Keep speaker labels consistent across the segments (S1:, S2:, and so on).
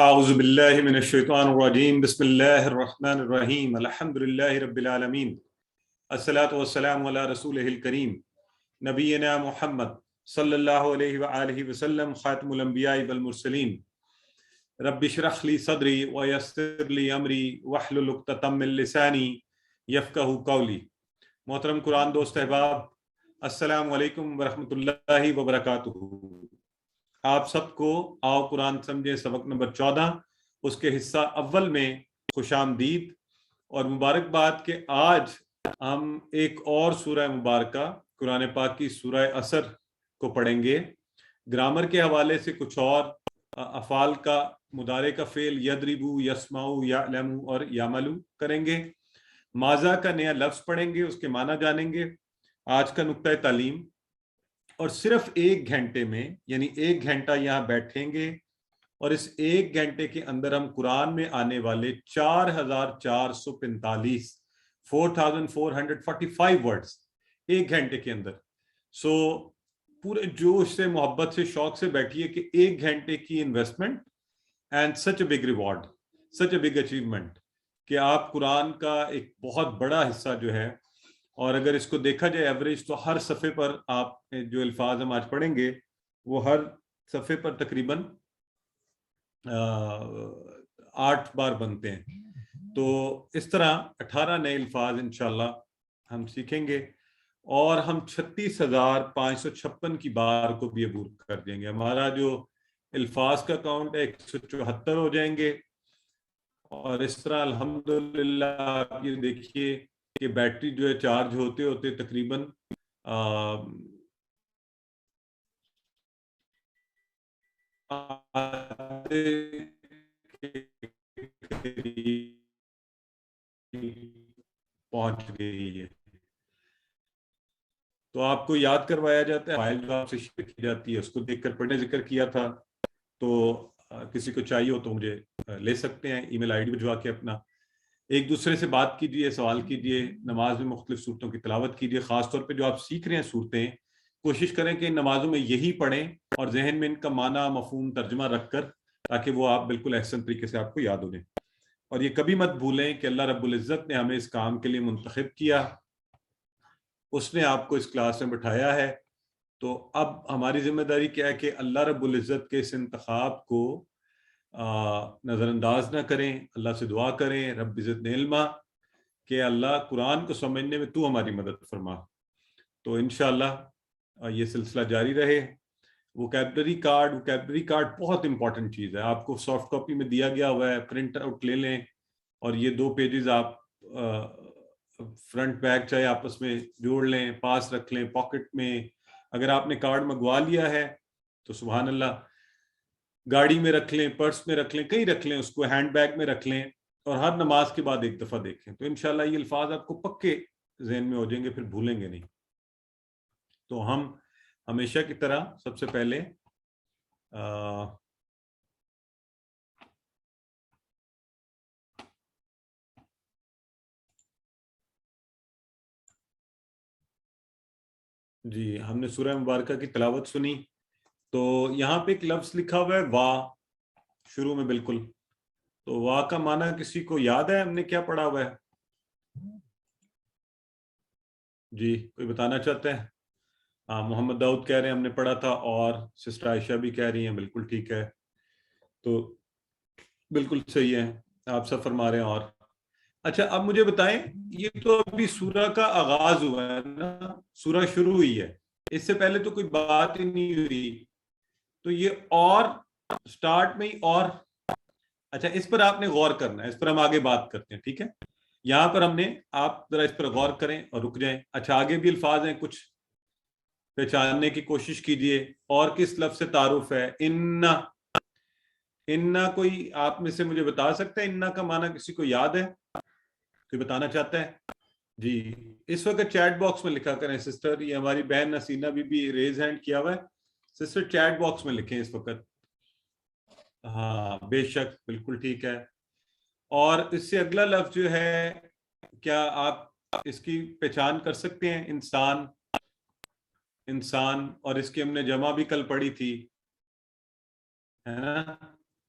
S1: اعوذ باللہ من الشیطان الرجیم بسم اللہ الرحمن الرحیم الحمد للہ رب العالمین الصلاۃ والسلام علی رسولہ الکریم نبینا محمد صلی اللہ علیہ وآلہ وسلم خاتم الانبیاء والمرسلین رب اشرح لی صدری ویسر لی امری واحلل عقدۃ من لسانی یفقہوا قولی۔ محترم قرآن دوست احباب، السلام علیکم ورحمۃ اللہ وبرکاتہ۔ آپ سب کو آؤ قرآن سمجھیں سبق نمبر 14 اس کے حصہ اول میں خوش آمدید اور مبارکباد کہ آج ہم ایک اور سورہ مبارکہ قرآن پاک کی سورہ عصر کو پڑھیں گے۔ گرامر کے حوالے سے کچھ اور افعال کا مضارع کا فعل یضربو، یسمعو، یعلمو اور یعملو کریں گے۔ ماضی کا نیا لفظ پڑھیں گے، اس کے معنی جانیں گے۔ آج کا نقطہ تعلیم، اور صرف 1 گھنٹے میں یعنی 1 گھنٹہ یہاں بیٹھیں گے اور اس 1 گھنٹے کے اندر ہم قرآن میں آنے والے 4445 4445 ورڈز 1 گھنٹے کے اندر۔ پورے جوش سے، محبت سے، شوق سے بیٹھیے کہ 1 گھنٹے کی investment and such a big reward, such a big achievement کہ آپ قرآن کا ایک بہت بڑا حصہ جو ہے، اور اگر اس کو دیکھا جائے ایوریج تو ہر صفحے پر آپ جو الفاظ ہم آج پڑھیں گے وہ ہر صفحے پر تقریباً 8 بار بنتے ہیں، تو اس طرح 18 نئے الفاظ انشاءاللہ ہم سیکھیں گے اور ہم 36,556 کی بار کو بھی عبور کر دیں گے۔ ہمارا جو الفاظ کا کاؤنٹ ہے 174 ہو جائیں گے، اور اس طرح الحمدللہ آپ یہ دیکھیے کہ بیٹری جو ہے چارج ہوتے ہوتے تقریباً پہنچ گئی ہے۔ تو آپ کو یاد کروایا جاتا ہے، فائل جو آپ سے شیئر کی جاتی ہے اس کو دیکھ کر پڑھنے ذکر کیا تھا، تو کسی کو چاہیے ہو تو مجھے لے سکتے ہیں، ای میل آئی ڈی بھجوا کے اپنا۔ ایک دوسرے سے بات کیجئے، سوال کیجئے، نماز میں مختلف صورتوں کی تلاوت کیجئے۔ خاص طور پہ جو آپ سیکھ رہے ہیں صورتیں، کوشش کریں کہ ان نمازوں میں یہی پڑھیں اور ذہن میں ان کا معنی، مفہوم، ترجمہ رکھ کر، تاکہ وہ آپ بالکل احسن طریقے سے آپ کو یاد ہو جائیں۔ اور یہ کبھی مت بھولیں کہ اللہ رب العزت نے ہمیں اس کام کے لیے منتخب کیا، اس نے آپ کو اس کلاس میں بٹھایا ہے، تو اب ہماری ذمہ داری کیا ہے کہ اللہ رب العزت کے اس انتخاب کو نظر انداز نہ کریں۔ اللہ سے دعا کریں رب عزت علما کہ اللہ قرآن کو سمجھنے میں تو ہماری مدد فرما۔ تو انشاءاللہ یہ سلسلہ جاری رہے۔ ووکیبلری کارڈ بہت امپورٹنٹ چیز ہے، آپ کو سافٹ کاپی میں دیا گیا ہوا ہے، پرنٹ آؤٹ لے لیں، اور یہ 2 پیجز آپ فرنٹ بیک چاہے آپس میں جوڑ لیں، پاس رکھ لیں، پاکٹ میں۔ اگر آپ نے کارڈ منگوا لیا ہے تو سبحان اللہ، گاڑی میں رکھ لیں، پرس میں رکھ لیں، کہیں رکھ لیں، اس کو ہینڈ بیگ میں رکھ لیں، اور ہر نماز کے بعد ایک دفعہ دیکھیں، تو انشاءاللہ یہ الفاظ آپ کو پکے ذہن میں ہو جائیں گے، پھر بھولیں گے نہیں۔ تو ہم ہمیشہ کی طرح سب سے پہلے جی، ہم نے سورہ مبارکہ کی تلاوت سنی، تو یہاں پہ ایک لفظ لکھا ہوا ہے وا، شروع میں بالکل، تو وا کا معنی کسی کو یاد ہے؟ ہم نے کیا پڑھا ہوا ہے؟ جی، کوئی بتانا چاہتے ہیں؟ محمد داؤد کہہ رہے ہیں ہم نے پڑھا تھا، اور سسٹر عائشہ بھی کہہ رہی ہیں بالکل ٹھیک ہے، تو بالکل صحیح ہے، آپ سب فرما رہے ہیں۔ اور اچھا، اب مجھے بتائیں، یہ تو ابھی سورہ کا آغاز ہوا ہے نا، سورہ شروع ہوئی ہے، اس سے پہلے تو کوئی بات ہی نہیں ہوئی، تو یہ اور سٹارٹ میں ہی اور، اچھا اس پر آپ نے غور کرنا ہے، اس پر ہم آگے بات کرتے ہیں، ٹھیک ہے؟ یہاں پر ہم نے، آپ ذرا اس پر غور کریں اور رک جائیں۔ اچھا، آگے بھی الفاظ ہیں، کچھ پہچاننے کی کوشش کیجئے۔ اور کس لفظ سے تعارف ہے؟ انا، انا کوئی آپ میں سے مجھے بتا سکتا ہے انا کا معنی کسی کو یاد ہے؟ کوئی بتانا چاہتا ہے؟ جی، اس وقت چیٹ باکس میں لکھا کریں سسٹر، یہ ہماری بہن نسینہ بھی ریز ہینڈ کیا ہوا ہے، سسٹر چیٹ باکس میں لکھیں اس وقت۔ ہاں بے شک، بالکل ٹھیک ہے۔ اور اس سے اگلا لفظ جو ہے، کیا آپ اس کی پہچان کر سکتے ہیں؟ انسان، انسان، اور اس کی ہم نے جمع بھی کل پڑھی تھی، ہے نا؟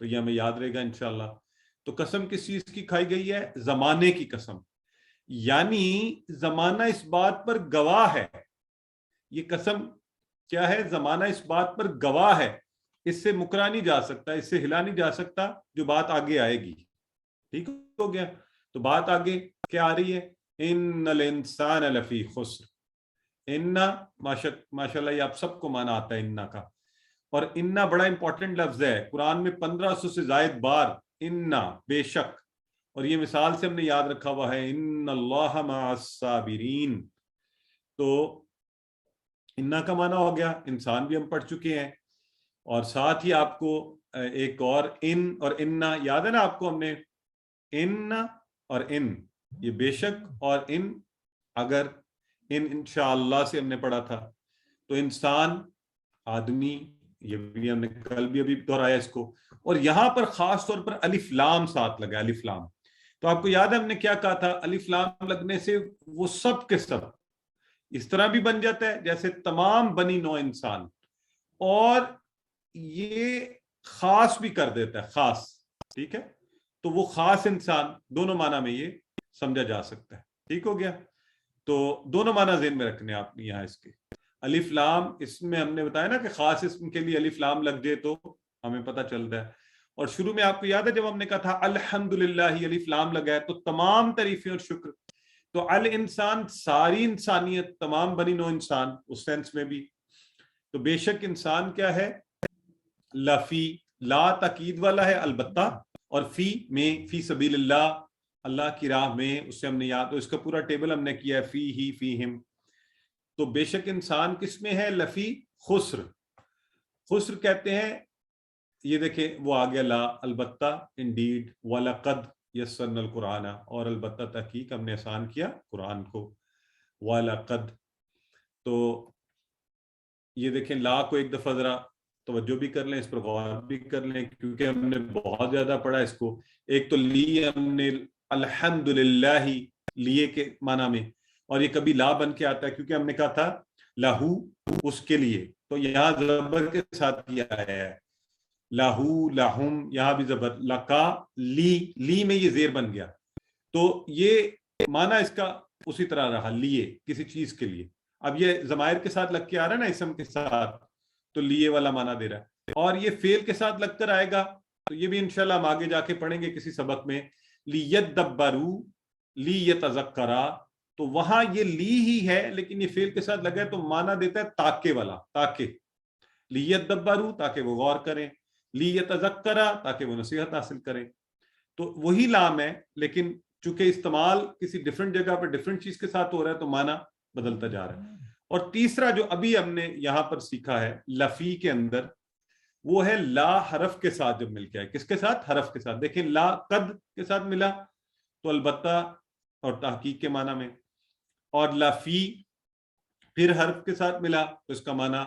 S1: تو یہ ہمیں یاد رہے گا انشاءاللہ. تو قسم کس چیز کی کھائی گئی ہے؟ زمانے کی قسم. یعنی زمانہ اس بات پر گواہ ہے. یہ قسم کیا ہے؟ زمانہ اس بات پر گواہ ہے. اس سے مکرا نہیں جا سکتا, اس سے ہلا نہیں جا سکتا جو بات آگے آئے گی. ٹھیک ہو گیا؟ تو بات آگے کیا آ رہی ہے؟ ان الانسان لفی خسر. انا ماشاء اللہ یہ آپ سب کو مانا آتا ہے انا کا. اور انا بڑا امپورٹنٹ لفظ ہے, قرآن میں 1500 سے زائد بار انا, بے شک. اور یہ مثال سے ہم نے یاد رکھا ہوا ہے, ان اللہ مع الصابرین. تو انا کا معنی ہو گیا, انسان بھی ہم پڑھ چکے ہیں. اور ساتھ ہی آپ کو ایک اور ان اور انا یاد ہے نا آپ کو, ہم نے ان اور ان, یہ بے شک اور ان, اگر ان انشاءاللہ سے ہم نے پڑھا تھا. تو انسان, آدمی, یہ بھی ہم نے کل بھی ابھی دہرایا اس کو. اور یہاں پر خاص طور پر الف لام ساتھ لگا, الف لام. تو آپ کو یاد ہے ہم نے کیا کہا تھا؟ الف لام لگنے سے وہ سب کے سب اس طرح بھی بن جاتا ہے جیسے تمام بنی نوع انسان, اور یہ خاص بھی کر دیتا ہے, خاص. ٹھیک ہے؟ تو وہ خاص انسان, دونوں معنی میں یہ سمجھا جا سکتا ہے. ٹھیک ہو گیا؟ تو دونوں معنی ذہن میں رکھنے آپ یہاں اس کے. الف لام اس میں ہم نے بتایا نا کہ خاص اسم کے لیے الف لام لگ جائے تو ہمیں پتہ چلتا ہے. اور شروع میں آپ کو یاد ہے جب ہم نے کہا تھا الحمدللہ الف لام لگا ہے, تو تمام تعریفیں اور شکر. تو الانسان ساری انسانیت, تمام بنی نوع انسان اس سینس میں بھی. تو بے شک انسان کیا ہے؟ لفی, لا تاکید والا ہے البتہ, اور فی میں, فی سبیل اللہ, اللہ کی راہ میں. اس سے ہم نے یاد, تو اس کا پورا ٹیبل ہم نے کیا ہے, فی ہی فی ہم. تو بے شک انسان کس میں ہے؟ لفی خسر. خسر کہتے ہیں, یہ دیکھیں وہ آ گیا لا, البتہ, انڈیڈ, وَلَقَدْ یسرنا القرآن, اور البتہ تحقیق ہم نے آسان کیا قرآن کو, وَلَقَدْ. تو یہ دیکھیں لا کو ایک دفعہ ذرا توجہ بھی کر لیں, اس پر غور بھی کر لیں, کیونکہ ہم نے بہت زیادہ پڑھا اس کو. ایک تو لی ہم نے الحمدللہ لیے کے معنی میں, اور یہ کبھی لا بن کے آتا ہے کیونکہ ہم نے کہا تھا لہو, اس کے لیے. تو یہاں زبر کے ساتھ کیا ہے, لہو, لہم, یہاں بھی زبر, لکا, لی, لی میں یہ زیر بن گیا. تو یہ معنی اس کا اسی طرح رہا, لیے, کسی چیز کے لیے. اب یہ ضمائر کے ساتھ لگ کے آ رہا ہے نا, اسم کے ساتھ, تو لیے والا معنی دے رہا ہے. اور یہ فعل کے ساتھ لگ کر آئے گا, تو یہ بھی انشاءاللہ ہم آگے جا کے پڑھیں گے کسی سبق میں. لیدبروا, لیتذکرا, تو وہاں یہ لی ہی ہے لیکن یہ فعل کے ساتھ لگا ہے, تو معنی دیتا ہے تاکہ والا, تاکہ. لیدبروا, تاکہ وہ غور کریں, لیتذکرا, تاکہ وہ نصیحت حاصل کریں. تو وہی لام ہے, لیکن چونکہ استعمال کسی ڈیفرنٹ جگہ پر ڈیفرنٹ چیز کے ساتھ ہو رہا ہے تو معنی بدلتا جا رہا ہے. اور تیسرا جو ابھی ہم نے یہاں پر سیکھا ہے لفی کے اندر, وہ ہے لا حرف کے ساتھ جب مل کے آئے. کس کے ساتھ؟ حرف کے ساتھ. دیکھیں لا قد کے ساتھ ملا تو البتہ اور تحقیق کے معنی میں, اور لفی پھر حرف کے ساتھ ملا تو اس کا معنی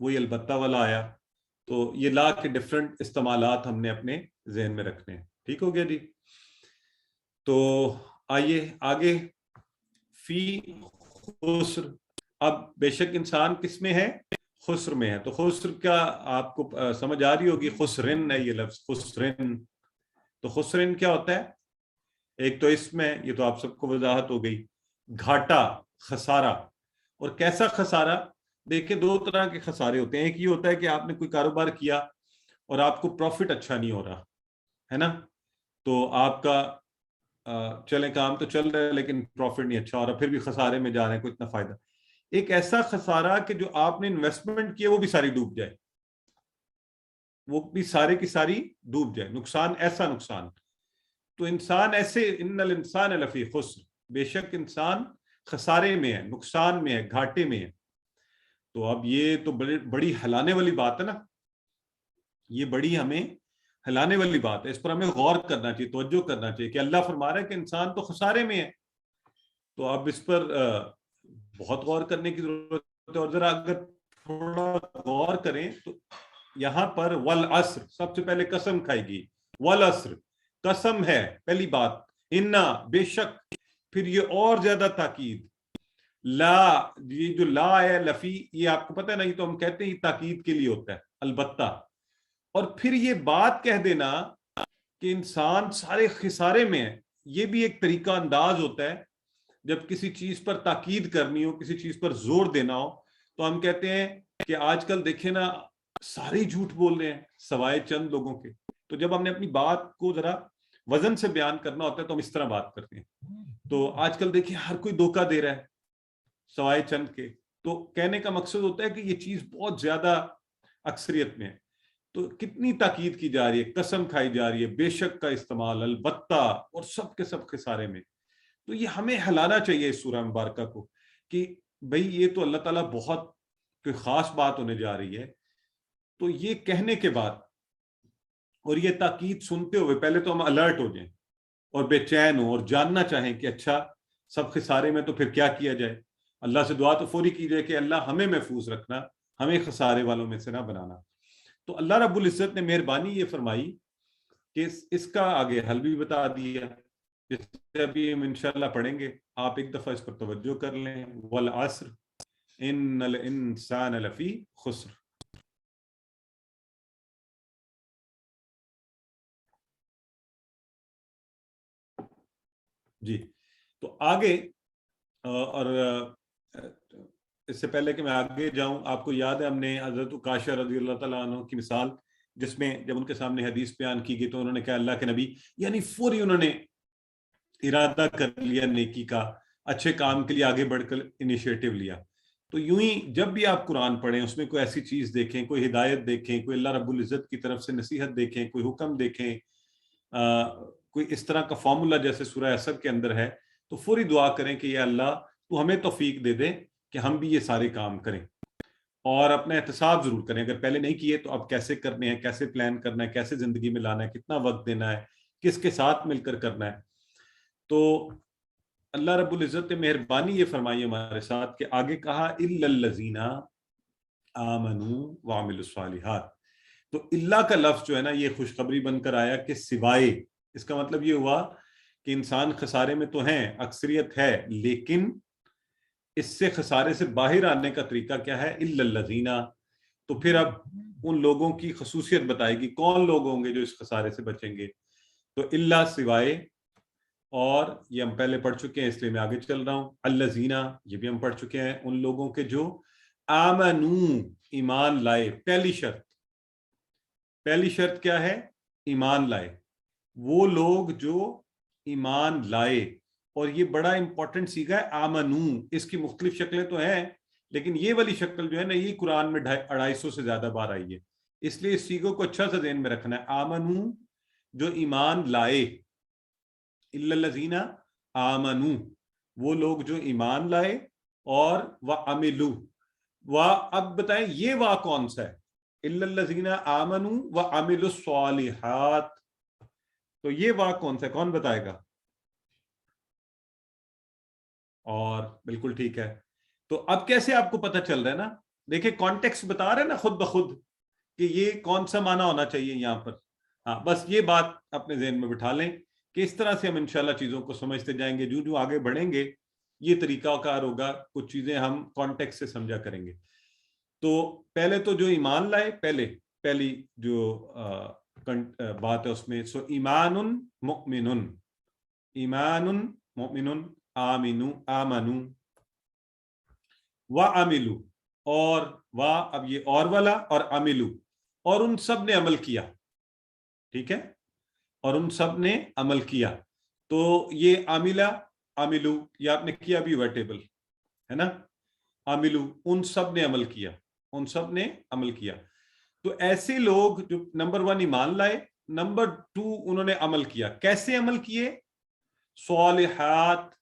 S1: وہی البتہ والا آیا. تو یہ لا کے ڈفرنٹ استعمالات ہم نے اپنے ذہن میں رکھنے ہیں. ٹھیک ہو گیا جی؟ تو آئیے آگے. فی خسر, اب بے شک انسان کس میں ہے؟ خسر میں ہے. تو خسر کا آپ کو سمجھ آ رہی ہوگی, خسرن ہے یہ لفظ, خسرن. تو خسرن کیا ہوتا ہے؟ ایک تو اس میں, یہ تو آپ سب کو وضاحت ہو گئی, گھاٹا, خسارہ. اور کیسا خسارہ؟ دیکھیں دو طرح کے خسارے ہوتے ہیں. ایک یہ ہوتا ہے کہ آپ نے کوئی کاروبار کیا اور آپ کو پروفٹ اچھا نہیں ہو رہا ہے نا, تو آپ کا چلیں کام تو چل رہا ہے لیکن پروفٹ نہیں اچھا ہو رہا, پھر بھی خسارے میں جا رہے ہیں, کوئی اتنا فائدہ. ایک ایسا خسارہ کہ جو آپ نے انویسٹمنٹ کیا وہ بھی ساری ڈوب جائے, وہ بھی سارے کی ساری ڈوب جائے, نقصان, ایسا نقصان. تو انسان ایسے, ان الانسان لفی خسر, بے شک انسان خسارے میں ہے, نقصان میں ہے, گھاٹے میں ہے. تو اب یہ تو بڑی ہلانے والی بات ہے نا, یہ بڑی ہمیں ہلانے والی بات ہے, اس پر ہمیں غور کرنا چاہیے, توجہ کرنا چاہیے کہ اللہ فرما رہا ہے کہ انسان تو خسارے میں ہے. تو اب اس پر بہت غور کرنے کی ضرورت ہے. اور ذرا اگر تھوڑا غور کریں تو یہاں پر والعصر سب سے پہلے قسم کھائی گئی, والعصر قسم ہے پہلی بات, انا بے شک, پھر یہ اور زیادہ تاکید, لا, یہ جو لا ہے لفی, یہ آپ کو پتہ ہے نا, یہ تو ہم کہتے ہیں یہ تاکید کے لیے ہوتا ہے البتہ. اور پھر یہ بات کہہ دینا کہ انسان سارے خسارے میں ہے، یہ بھی ایک طریقہ انداز ہوتا ہے جب کسی چیز پر تاکید کرنی ہو، کسی چیز پر زور دینا ہو، تو ہم کہتے ہیں کہ آج کل دیکھیں نا سارے جھوٹ بول رہے ہیں سوائے چند لوگوں کے. تو جب ہم نے اپنی بات کو ذرا وزن سے بیان کرنا ہوتا ہے تو ہم اس طرح بات کرتے ہیں. تو آج کل دیکھیں ہر کوئی دھوکہ دے رہا ہے سوائے چند کے. تو کہنے کا مقصد ہوتا ہے کہ یہ چیز بہت زیادہ اکثریت میں ہے. تو کتنی تاکید کی جا رہی ہے، قسم کھائی جا رہی ہے، بے شک کا استعمال، البتہ، اور سب کے سب خسارے میں. تو یہ ہمیں ہلانا چاہیے اس سورہ مبارکہ کو کہ بھئی یہ تو اللہ تعالیٰ بہت کوئی خاص بات ہونے جا رہی ہے. تو یہ کہنے کے بعد اور یہ تاکید سنتے ہوئے پہلے تو ہم الرٹ ہو جائیں اور بے چین ہوں اور جاننا چاہیں کہ اچھا سب خسارے میں تو پھر کیا کیا جائے. اللہ سے دعا تو فوری کی جائے کہ اللہ ہمیں محفوظ رکھنا، ہمیں خسارے والوں میں سے نہ بنانا. تو اللہ رب العزت نے مہربانی یہ فرمائی کہ اس کا آگے حل بھی بتا دیا، جس سے ابھی ہم انشاءاللہ پڑھیں گے. آپ ایک دفعہ اس پر توجہ کر لیں. والعصر ان الانسان لفی خسر. جی تو آگے، اور اس سے پہلے کہ میں آگے جاؤں، آپ کو یاد ہے ہم نے حضرت عکاشہ رضی اللہ تعالیٰ عنہ کی مثال، جس میں جب ان کے سامنے حدیث بیان کی گئی تو انہوں نے کہا اللہ کے نبی، یعنی فوری انہوں نے ارادہ کر لیا نیکی کا، اچھے کام کے لیے آگے بڑھ کر انیشیٹو لیا. تو یوں ہی جب بھی آپ قرآن پڑھیں اس میں کوئی ایسی چیز دیکھیں، کوئی ہدایت دیکھیں، کوئی اللہ رب العزت کی طرف سے نصیحت دیکھیں، کوئی حکم دیکھیں، کوئی اس طرح کا فارمولا جیسے سورہ عصر کے اندر ہے، تو فوری دعا کریں کہ یا اللہ تو ہمیں توفیق دے دے کہ ہم بھی یہ سارے کام کریں. اور اپنا احتساب ضرور کریں، اگر پہلے نہیں کیے تو اب کیسے کرنے ہیں، کیسے پلان کرنا ہے، کیسے زندگی میں لانا ہے، کتنا وقت دینا ہے، کس کے ساتھ مل کر کرنا ہے. تو اللہ رب العزت نے مہربانی یہ فرمائی ہمارے ساتھ کہ آگے کہا الا الذین آمنوا وعملوا الصالحات. تو اللہ کا لفظ جو ہے نا یہ خوشخبری بن کر آیا کہ سوائے. اس کا مطلب یہ ہوا کہ انسان خسارے میں تو ہیں، اکثریت ہے، لیکن اس سے خسارے سے باہر آنے کا طریقہ کیا ہے؟ الا الذین. تو پھر اب ان لوگوں کی خصوصیت بتائے گی کون لوگ ہوں گے جو اس خسارے سے بچیں گے. تو اللہ سوائے، اور یہ ہم پہلے پڑھ چکے ہیں اس لیے میں آگے چل رہا ہوں. الذین یہ بھی ہم پڑھ چکے ہیں، ان لوگوں کے جو آمنو ایمان لائے. پہلی شرط کیا ہے؟ ایمان لائے. وہ لوگ جو ایمان لائے، اور یہ بڑا امپورٹنٹ صیغہ ہے آمنو. اس کی مختلف شکلیں تو ہیں لیکن یہ والی شکل جو ہے نا یہ قرآن میں 250 سے زیادہ بار آئی ہے، اس لیے اس صیغے کو اچھا سا ذہن میں رکھنا ہے. آمنو جو ایمان لائے، الا الذین آمنو وہ لوگ جو ایمان لائے، اور وعملوا. اب بتائیں یہ وا کون سا ہے؟ الا الذین آمنوا وعملوا الصالحات. تو یہ وا کون سا ہے؟ کون بتائے گا؟ اور بالکل ٹھیک ہے. تو اب کیسے آپ کو پتہ چل رہا ہے نا؟ دیکھیں کانٹیکسٹ بتا رہے ہیں نا خود بخود کہ یہ کون سا معنی ہونا چاہیے یہاں پر. ہاں بس یہ بات اپنے ذہن میں بٹھا لیں کہ اس طرح سے ہم انشاءاللہ چیزوں کو سمجھتے جائیں گے. جو آگے بڑھیں گے یہ طریقہ کار ہوگا، کچھ چیزیں ہم کانٹیکسٹ سے سمجھا کریں گے. تو پہلے تو جو ایمان لائے، پہلی جو بات ہے اس میں سو ایمان مؤمن، ایمان مؤمن، آمنو وعملوا، اور اب یہ اور والا، اور عملو، اور ان سب نے عمل کیا. ٹھیک ہے، اور ان سب نے عمل کیا. تو یہ عملو یہ آپ نے کیا بھی ورٹیبل ہے نا، عملو ان سب نے عمل کیا، ان سب نے عمل کیا. تو ایسے لوگ جو نمبر 1 ایمان لائے، نمبر 2 انہوں نے عمل کیا. کیسے عمل کیے؟ صالحات،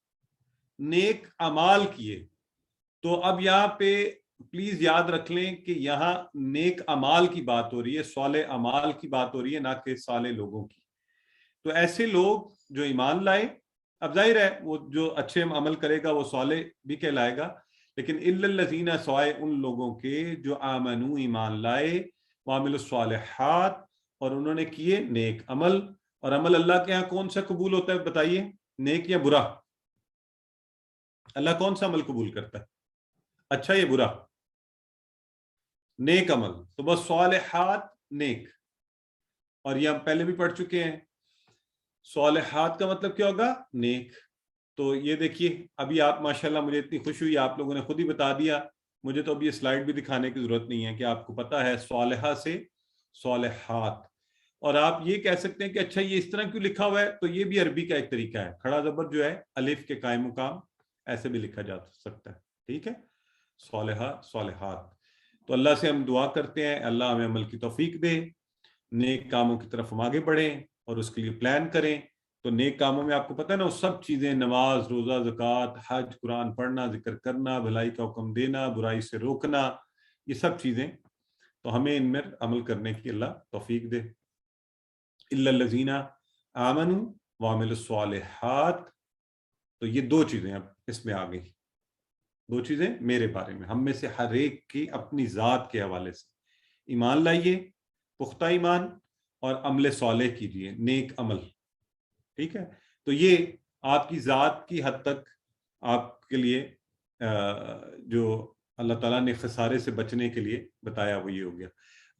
S1: نیک اعمال کیے. تو اب یہاں پہ پلیز یاد رکھ لیں کہ یہاں نیک اعمال کی بات ہو رہی ہے، صالح اعمال کی بات ہو رہی ہے، نہ کہ صالح لوگوں کی. تو ایسے لوگ جو ایمان لائے، اب ظاہر ہے وہ جو اچھے عمل کرے گا وہ صالح بھی کہلائے گا، لیکن الا الذین سوائے ان لوگوں کے جو آمنو ایمان لائے، وعملوا الصالحات اور انہوں نے کیے نیک عمل. اور عمل اللہ کے ہاں کون سا قبول ہوتا ہے بتائیے؟ نیک یا برا؟ اللہ کون سا عمل قبول کرتا ہے؟ اچھا یا برا؟ نیک عمل. تو بس صالحات نیک. اور یہ ہم پہلے بھی پڑھ چکے ہیں. صالحات کا مطلب کیا ہوگا؟ نیک. تو یہ دیکھیے ابھی آپ ماشاءاللہ مجھے اتنی خوش ہوئی آپ لوگوں نے خود ہی بتا دیا. مجھے تو ابھی یہ سلائیڈ بھی دکھانے کی ضرورت نہیں ہے کہ آپ کو پتا ہے صالحہ سے صالحات. اور آپ یہ کہہ سکتے ہیں کہ اچھا یہ اس طرح کیوں لکھا ہوا ہے؟ تو یہ بھی عربی کا ایک طریقہ ہے. کھڑا زبر جو ہے الف کے قائم مقام ایسے بھی لکھا جا سکتا ہے. ٹھیک ہے، صالحہ صالحات. تو اللہ سے ہم دعا کرتے ہیں اللہ ہمیں عمل کی توفیق دے، نیک کاموں کی طرف ہم آگے بڑھیں اور اس کے لیے پلان کریں. تو نیک کاموں میں آپ کو پتہ ہے نا وہ سب چیزیں، نماز، روزہ، زکوٰۃ، حج، قرآن پڑھنا، ذکر کرنا، بھلائی کا حکم دینا، برائی سے روکنا، یہ سب چیزیں تو ہمیں ان میں عمل کرنے کی اللہ توفیق دے. الا الذین آمنوا وعملوا الصالحات. تو یہ دو چیزیں اب اس میں آ گئی، دو چیزیں میرے بارے میں. ہم میں سے ہر ایک کی اپنی ذات کے حوالے سے ایمان لائیے، پختہ ایمان، اور عمل صالح کیجیے، نیک عمل. ٹھیک ہے، تو یہ آپ کی ذات کی حد تک آپ کے لیے جو اللہ تعالیٰ نے خسارے سے بچنے کے لیے بتایا وہ یہ ہو گیا.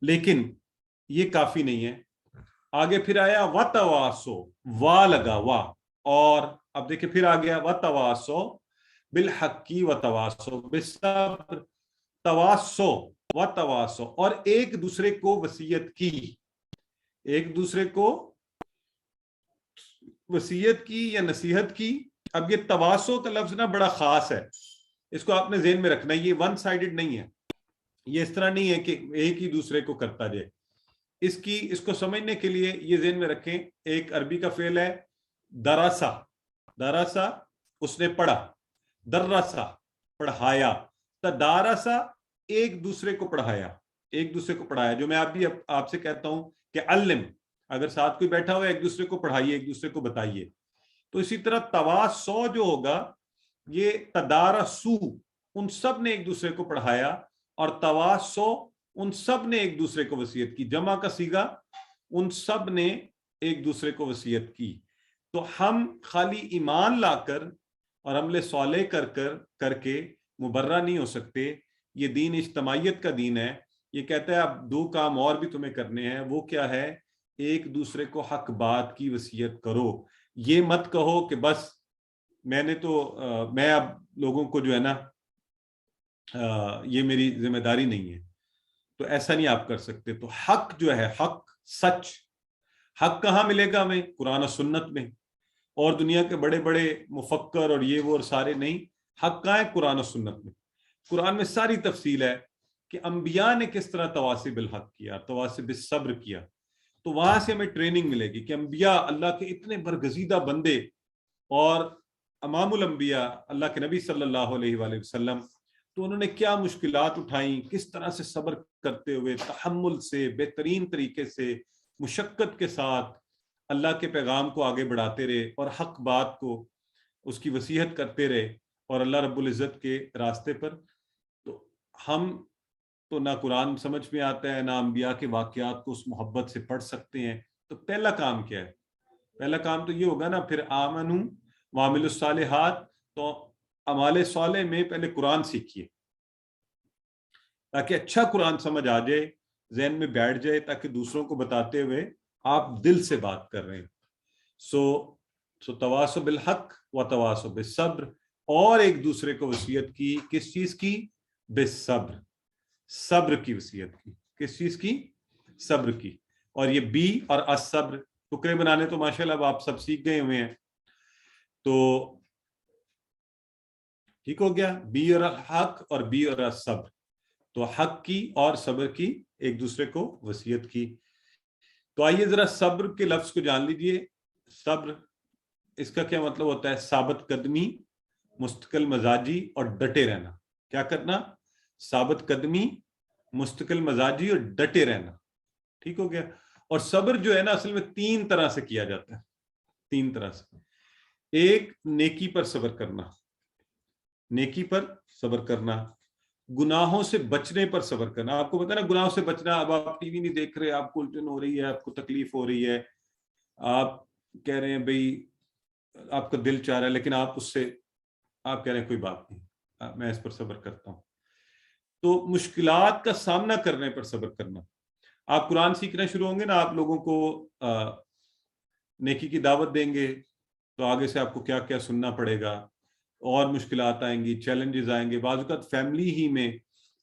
S1: لیکن یہ کافی نہیں ہے، آگے پھر آیا وتواصو، وا لگا وا، اور اب دیکھیں پھر آ گیا وتواصو بالحق وتواصو بالصبر. تواصو وتواصو، اور ایک دوسرے کو وصیت کی، ایک دوسرے کو وصیت کی یا نصیحت کی. اب یہ تواصو کا لفظ نا بڑا خاص ہے، اس کو آپ نے ذہن میں رکھنا ہے. یہ ون سائیڈڈ نہیں ہے، یہ اس طرح نہیں ہے کہ ایک ہی دوسرے کو کرتا جائے. اس کو سمجھنے کے لیے یہ ذہن میں رکھیں، ایک عربی کا فعل ہے دراسا. دراسا اس نے پڑھا، دراسا پڑھایا، تدارسا ایک دوسرے کو پڑھایا، ایک دوسرے کو پڑھایا. جو میں آپ سے کہتا ہوں کہ علم، اگر ساتھ کوئی بیٹھا ہوا ہے ایک دوسرے کو پڑھائیے، ایک دوسرے کو بتائیے. تو اسی طرح تواصو جو ہوگا یہ تدارسو، ان سب نے ایک دوسرے کو پڑھایا، اور تواصو ان سب نے ایک دوسرے کو وصیت کی. جمع کا صیغہ ان سب نے ایک دوسرے کو وصیت کی. تو ہم خالی ایمان لا کر اور عمل صالح کر کے مبرہ نہیں ہو سکتے. یہ دین اجتماعیت کا دین ہے. یہ کہتا ہے اب دو کام اور بھی تمہیں کرنے ہیں. وہ کیا ہے؟ ایک دوسرے کو حق بات کی وصیت کرو. یہ مت کہو کہ بس میں اب لوگوں کو جو ہے نا یہ میری ذمہ داری نہیں ہے. تو ایسا نہیں آپ کر سکتے. تو حق جو ہے، حق سچ، حق کہاں ملے گا ہمیں؟ قرآن و سنت میں. اور دنیا کے بڑے بڑے مفکر اور یہ وہ اور سارے نہیں. حق کہاں ہے؟ قرآن و سنت میں. قرآن میں ساری تفصیل ہے کہ انبیاء نے کس طرح تواصی بالحق کیا، تواصی بالصبر کیا. تو وہاں سے ہمیں ٹریننگ ملے گی کہ انبیاء، اللہ کے اتنے برگزیدہ بندے اور امام الانبیاء اللہ کے نبی صلی اللہ علیہ وآلہ وسلم، تو انہوں نے کیا مشکلات اٹھائیں، کس طرح سے صبر کرتے ہوئے، تحمل سے، بہترین طریقے سے، مشقت کے ساتھ اللہ کے پیغام کو آگے بڑھاتے رہے اور حق بات کو اس کی وصیت کرتے رہے اور اللہ رب العزت کے راستے پر. تو ہم تو نہ قرآن سمجھ میں آتا ہے، نہ انبیاء کے واقعات کو اس محبت سے پڑھ سکتے ہیں. تو پہلا کام کیا ہے؟ پہلا کام تو یہ ہوگا نا، پھر آمنو وعملوا الصالحات. تو اعمال صالح میں پہلے قرآن سیکھیے تاکہ اچھا قرآن سمجھ آ جائے، ذہن میں بیٹھ جائے، تاکہ دوسروں کو بتاتے ہوئے آپ دل سے بات کر رہے ہیں. سو تواصو بالحق و تواصو بالصبر، اور ایک دوسرے کو وصیت کی. کس چیز کی؟ بالصبر، صبر کی وصیت کی. کس چیز کی؟ صبر کی. اور یہ بی اور الصبر ٹکڑے بنانے تو ماشاءاللہ اب آپ سب سیکھ گئے ہوئے ہیں. تو ٹھیک ہو گیا، بی اور الحق اور بی اور الصبر. تو حق کی اور صبر کی، ایک دوسرے کو وصیت کی. تو آئیے ذرا صبر کے لفظ کو جان لیجئے. صبر اس کا کیا مطلب ہوتا ہے؟ ثابت قدمی، مستقل مزاجی اور ڈٹے رہنا. کیا کرنا؟ ثابت قدمی، مستقل مزاجی اور ڈٹے رہنا. ٹھیک ہو گیا. اور صبر جو ہے نا اصل میں تین طرح سے کیا جاتا ہے، تین طرح سے. ایک، نیکی پر صبر کرنا، نیکی پر صبر کرنا. گناہوں سے بچنے پر صبر کرنا. آپ کو پتا نا گناہوں سے بچنا. اب آپ ٹی وی نہیں دیکھ رہے، آپ کو الٹن ہو رہی ہے، آپ کو تکلیف ہو رہی ہے، آپ کہہ رہے ہیں بھئی آپ کا دل چاہ رہا ہے، لیکن آپ اس سے آپ کہہ رہے ہیں کوئی بات نہیں، میں اس پر صبر کرتا ہوں. تو مشکلات کا سامنا کرنے پر صبر کرنا. آپ قرآن سیکھنا شروع ہوں گے نا، آپ لوگوں کو نیکی کی دعوت دیں گے تو آگے سے آپ کو کیا کیا سننا پڑے گا، اور مشکلات آئیں گی، چیلنجز آئیں گے. بعض اوقات فیملی ہی میں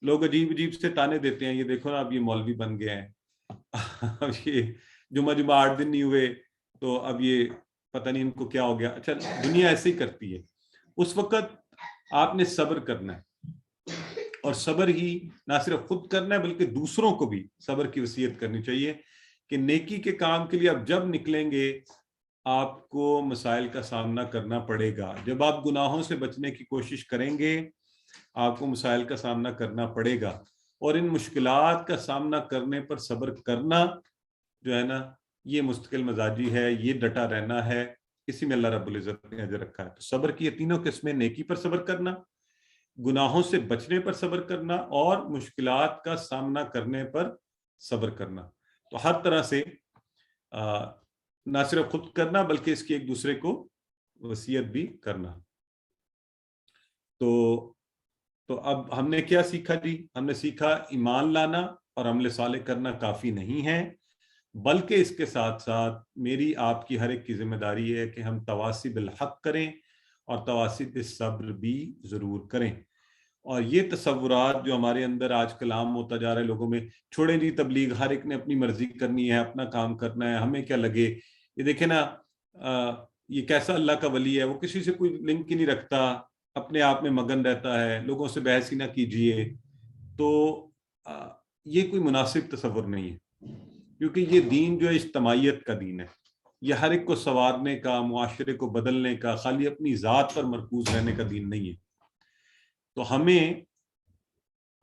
S1: لوگ عجیب عجیب سے تانے دیتے ہیں، یہ دیکھو نا اب یہ مولوی بن گئے ہیں، اب یہ جمعہ 8 دن نہیں ہوئے تو اب یہ پتہ نہیں ان کو کیا ہو گیا. اچھا دنیا ایسے ہی کرتی ہے. اس وقت آپ نے صبر کرنا ہے، اور صبر ہی نہ صرف خود کرنا ہے بلکہ دوسروں کو بھی صبر کی وصیت کرنی چاہیے کہ نیکی کے کام کے لیے آپ جب نکلیں گے آپ کو مسائل کا سامنا کرنا پڑے گا. جب آپ گناہوں سے بچنے کی کوشش کریں گے آپ کو مسائل کا سامنا کرنا پڑے گا، اور ان مشکلات کا سامنا کرنے پر صبر کرنا جو ہے نا یہ مستقل مزاجی ہے، یہ ڈٹا رہنا ہے، اسی میں اللہ رب العزت نے اجر رکھا ہے. تو صبر کی یہ تینوں قسمیں، نیکی پر صبر کرنا، گناہوں سے بچنے پر صبر کرنا، اور مشکلات کا سامنا کرنے پر صبر کرنا. تو ہر طرح سے نہ صرف خود کرنا بلکہ اس کی ایک دوسرے کو وصیت بھی کرنا. تو اب ہم نے کیا سیکھا جی؟ ہم نے سیکھا ایمان لانا اور عمل صالح کرنا کافی نہیں ہے، بلکہ اس کے ساتھ ساتھ میری آپ کی ہر ایک کی ذمہ داری ہے کہ ہم تواصی بالحق کریں اور تواصی بالصبر بھی ضرور کریں. اور یہ تصورات جو ہمارے اندر آج کل عام ہوتا جا رہا ہے لوگوں میں، چھوڑیں جی تبلیغ، ہر ایک نے اپنی مرضی کرنی ہے، اپنا کام کرنا ہے، ہمیں کیا لگے. یہ دیکھیں نا یہ کیسا اللہ کا ولی ہے، وہ کسی سے کوئی لنک ہی نہیں رکھتا، اپنے آپ میں مگن رہتا ہے، لوگوں سے بحث ہی نہ کیجیے. تو یہ کوئی مناسب تصور نہیں ہے، کیونکہ یہ دین جو ہے اجتماعیت کا دین ہے، یہ ہر ایک کو سنوارنے کا، معاشرے کو بدلنے کا، خالی اپنی ذات پر مرکوز رہنے کا دین نہیں ہے. تو ہمیں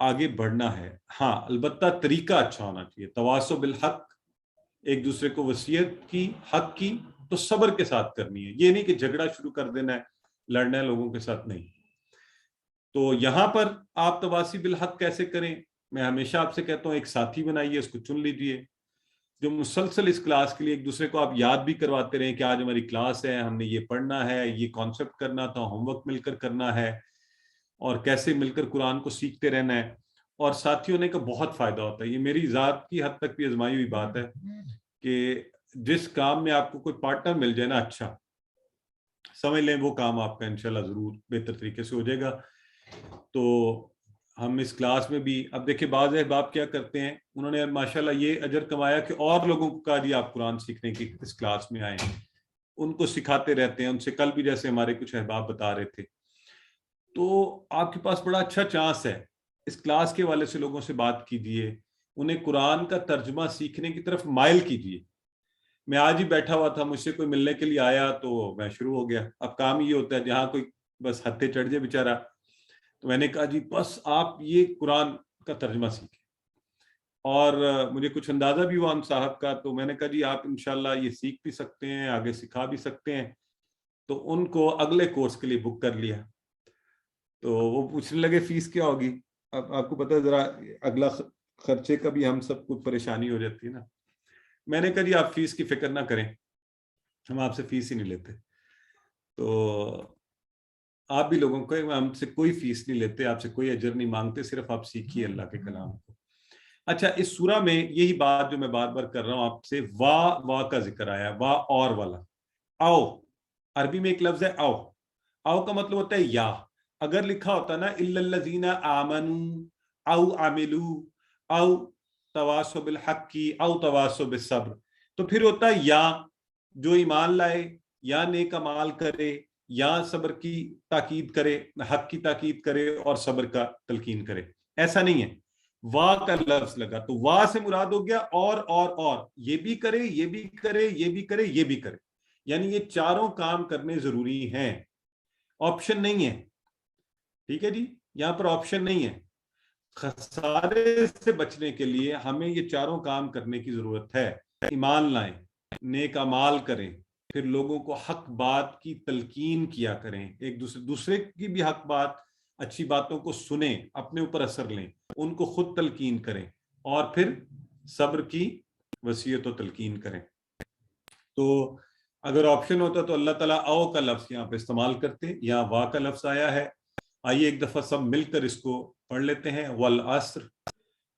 S1: آگے بڑھنا ہے. ہاں البتہ طریقہ اچھا ہونا چاہیے. تواصو بالحق، ایک دوسرے کو وصیت کی حق کی تو صبر کے ساتھ کرنی ہے، یہ نہیں کہ جھگڑا شروع کر دینا ہے، لڑنا ہے لوگوں کے ساتھ، نہیں. تو یہاں پر آپ تواصی بالحق کیسے کریں؟ میں ہمیشہ آپ سے کہتا ہوں ایک ساتھی بنائیے، اس کو چن لیجئے جو مسلسل اس کلاس کے لیے ایک دوسرے کو آپ یاد بھی کرواتے رہیں کہ آج ہماری کلاس ہے، ہم نے یہ پڑھنا ہے، یہ کانسیپٹ کرنا تھا، ہوم ورک مل کر کرنا ہے، اور کیسے مل کر قرآن کو سیکھتے رہنا ہے. اور ساتھی ہونے کا بہت فائدہ ہوتا ہے. یہ میری ذات کی حد تک بھی آزمائی ہوئی بات ہے کہ جس کام میں آپ کو کوئی پارٹنر مل جائے نا، اچھا سمجھ لیں وہ کام آپ کا انشاءاللہ ضرور بہتر طریقے سے ہو جائے گا. تو ہم اس کلاس میں بھی اب دیکھیں بعض احباب کیا کرتے ہیں، انہوں نے ماشاءاللہ یہ اجر کمایا کہ اور لوگوں کو کہا جی آپ قرآن سیکھنے کی اس کلاس میں آئیں، ان کو سکھاتے رہتے ہیں. ان سے کل بھی جیسے ہمارے کچھ احباب بتا رہے تھے، تو آپ کے پاس بڑا اچھا چانس ہے. اس کلاس کے والے سے لوگوں سے بات کیجئے، انہیں قرآن کا ترجمہ سیکھنے کی طرف مائل کیجئے. میں آج ہی بیٹھا ہوا تھا، مجھ سے کوئی ملنے کے لیے آیا تو میں شروع ہو گیا. اب کام یہ ہوتا ہے جہاں کوئی بس ہتھے چڑھ جائے بیچارہ، تو میں نے کہا جی بس آپ یہ قرآن کا ترجمہ سیکھیں. اور مجھے کچھ اندازہ بھی ہوا ہم صاحب کا، تو میں نے کہا جی آپ انشاءاللہ یہ سیکھ بھی سکتے ہیں، آگے سکھا بھی سکتے ہیں. تو ان کو اگلے کورس کے لیے بک کر لیا. تو وہ پوچھنے لگے فیس کیا ہوگی. اب آپ کو پتہ ہے ذرا اگلا خرچے کا بھی ہم سب کو پریشانی ہو جاتی ہے نا. میں نے کہا جی آپ فیس کی فکر نہ کریں، ہم آپ سے فیس ہی نہیں لیتے. تو آپ بھی لوگوں کو، ہم سے کوئی فیس نہیں لیتے، آپ سے کوئی اجر نہیں مانگتے، صرف آپ سیکھیے اللہ کے کلام کو. اچھا اس سورہ میں یہی بات جو میں بار بار کر رہا ہوں آپ سے، وا کا ذکر آیا، وا اور والا. آؤ، عربی میں ایک لفظ ہے آؤ. آؤ کا مطلب ہوتا ہے یا. اگر لکھا ہوتا نا الا الذین آمنوا او عملوا او تواصوا بالحق او تواصوا بالصبر، تو پھر ہوتا ہے یا جو ایمان لائے، یا نیک اعمال کرے، یا صبر کی تاکید کرے، حق کی تاکید کرے اور صبر کا تلقین کرے. ایسا نہیں ہے. وا کا لفظ لگا تو وا سے مراد ہو گیا اور یہ بھی کرے، یہ بھی کرے، یہ بھی کرے، یہ بھی کرے. یعنی یہ چاروں کام کرنے ضروری ہیں، آپشن نہیں ہے. ٹھیک ہے جی، یہاں پر آپشن نہیں ہے. خسارے سے بچنے کے لیے ہمیں یہ چاروں کام کرنے کی ضرورت ہے. ایمان لائیں، نیک اعمال کریں، پھر لوگوں کو حق بات کی تلقین کیا کریں، ایک دوسرے کی بھی حق بات، اچھی باتوں کو سنیں، اپنے اوپر اثر لیں، ان کو خود تلقین کریں، اور پھر صبر کی وصیت و تلقین کریں. تو اگر آپشن ہوتا تو اللہ تعالیٰ او کا لفظ یہاں پہ استعمال کرتے، یہاں وا کا لفظ آیا ہے. آئیے ایک دفعہ سب مل کر اس کو پڑھ لیتے ہیں. والعصر،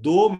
S1: 2